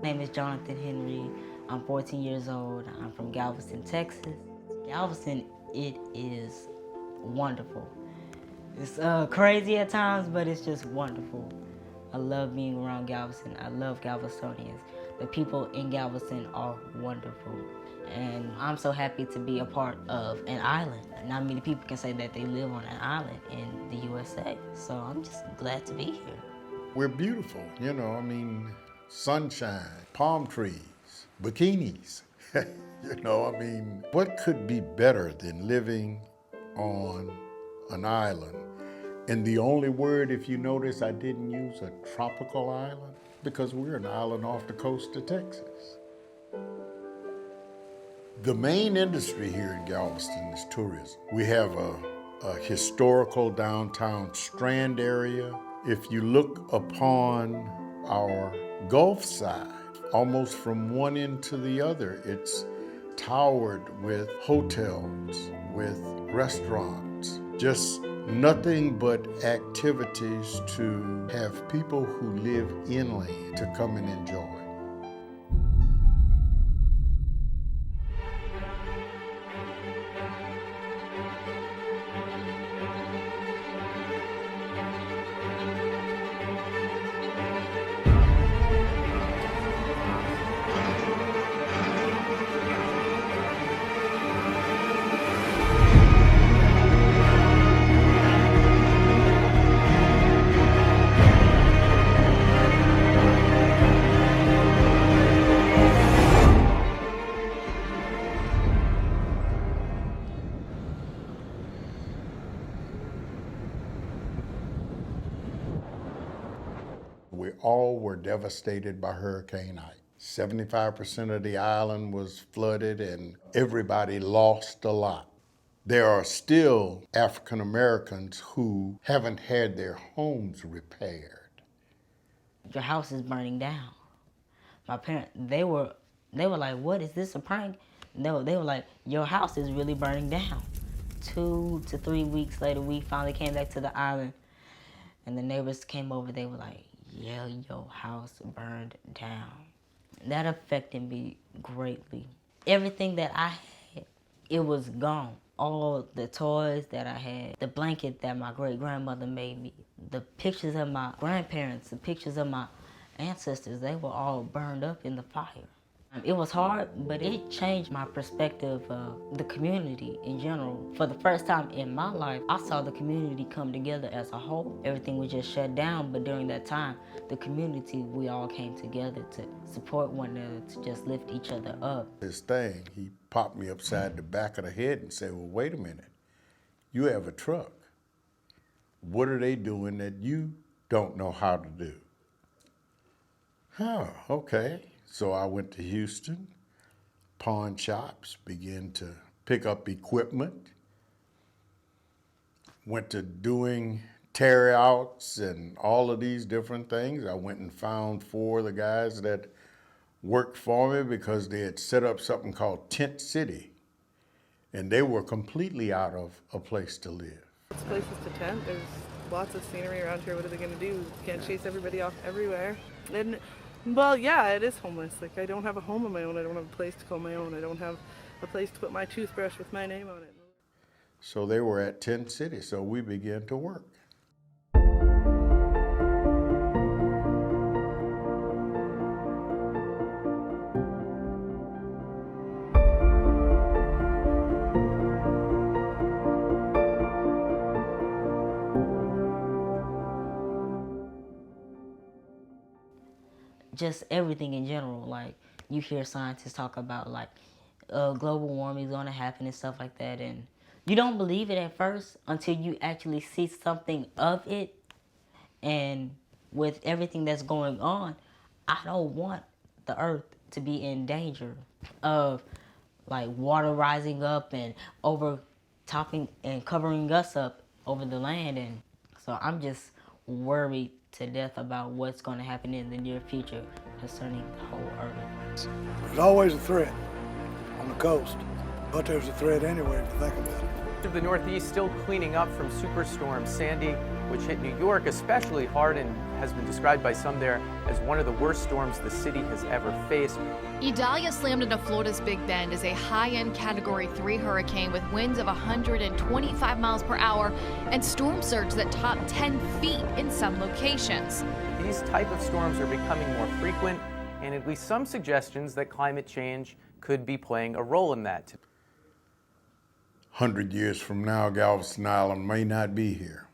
My name is Jonathan Henry. I'm 14 years old. I'm from Galveston, Texas. Galveston, it is wonderful. It's crazy at times, but it's just wonderful. I love being around Galveston. I love Galvestonians. The people in Galveston are wonderful. And I'm so happy to be a part of an island. Not many people can say that they live on an island in the USA. So I'm just glad to be here. We're beautiful, sunshine, palm trees, bikinis. What could be better than living on an island? And the only word, if you notice, I didn't use a tropical island because we're an island off the coast of Texas. The main industry here in Galveston is tourism. We have a historical downtown Strand area. If you look upon our Gulf side, almost from one end to the other, it's towered with hotels, with restaurants, just nothing but activities to have people who live inland to come and enjoy. We all were devastated by Hurricane Ike. 75% of the island was flooded and everybody lost a lot. There are still African Americans who haven't had their homes repaired. Your house is burning down. My parents, they were like, what, is this a prank? No, they were like, your house is really burning down. 2 to 3 weeks later, we finally came back to the island, and the neighbors came over. They were like, yeah, your house burned down. That affected me greatly. Everything that I had, it was gone. All the toys that I had, the blanket that my great-grandmother made me, the pictures of my grandparents, the pictures of my ancestors, they were all burned up in the fire. It was hard, but it changed my perspective of the community in general. For the first time in my life, I saw the community come together as a whole. Everything was just shut down, but during that time, the community, we all came together to support one another, to just lift each other up. This thing, he popped me upside the back of the head and said, well, wait a minute, you have a truck. What are they doing that you don't know how to do? Oh, okay. So I went to Houston, pawn shops, began to pick up equipment, went to doing tear-outs and all of these different things. I went and found 4 of the guys that worked for me because they had set up something called Tent City, and they were completely out of a place to live. It's places to tent. There's lots of scenery around here. What are they going to do? Can't chase everybody off everywhere. And well, yeah, it is homeless. Like, I don't have a home of my own. I don't have a place to call my own. I don't have a place to put my toothbrush with my name on it. So they were at Tent City, so we began to work. Just everything in general. Like, you hear scientists talk about like global warming is going to happen and stuff like that, and you don't believe it at first until you actually see something of it. And with everything that's going on, I don't want the earth to be in danger of like water rising up and overtopping and covering us up over the land. And so I'm just worried to death about what's going to happen in the near future concerning the whole earth. There's always a threat on the coast. But there's a threat anyway if you think about it. Of the Northeast still cleaning up from Superstorm Sandy, which hit New York especially hard and has been described by some there as one of the worst storms the city has ever faced. Idalia slammed into Florida's Big Bend as a high-end Category 3 hurricane with winds of 125 miles per hour and storm surge that topped 10 feet in some locations. These type of storms are becoming more frequent, and at least some suggestions that climate change could be playing a role in that. 100 years from now, Galveston Island may not be here.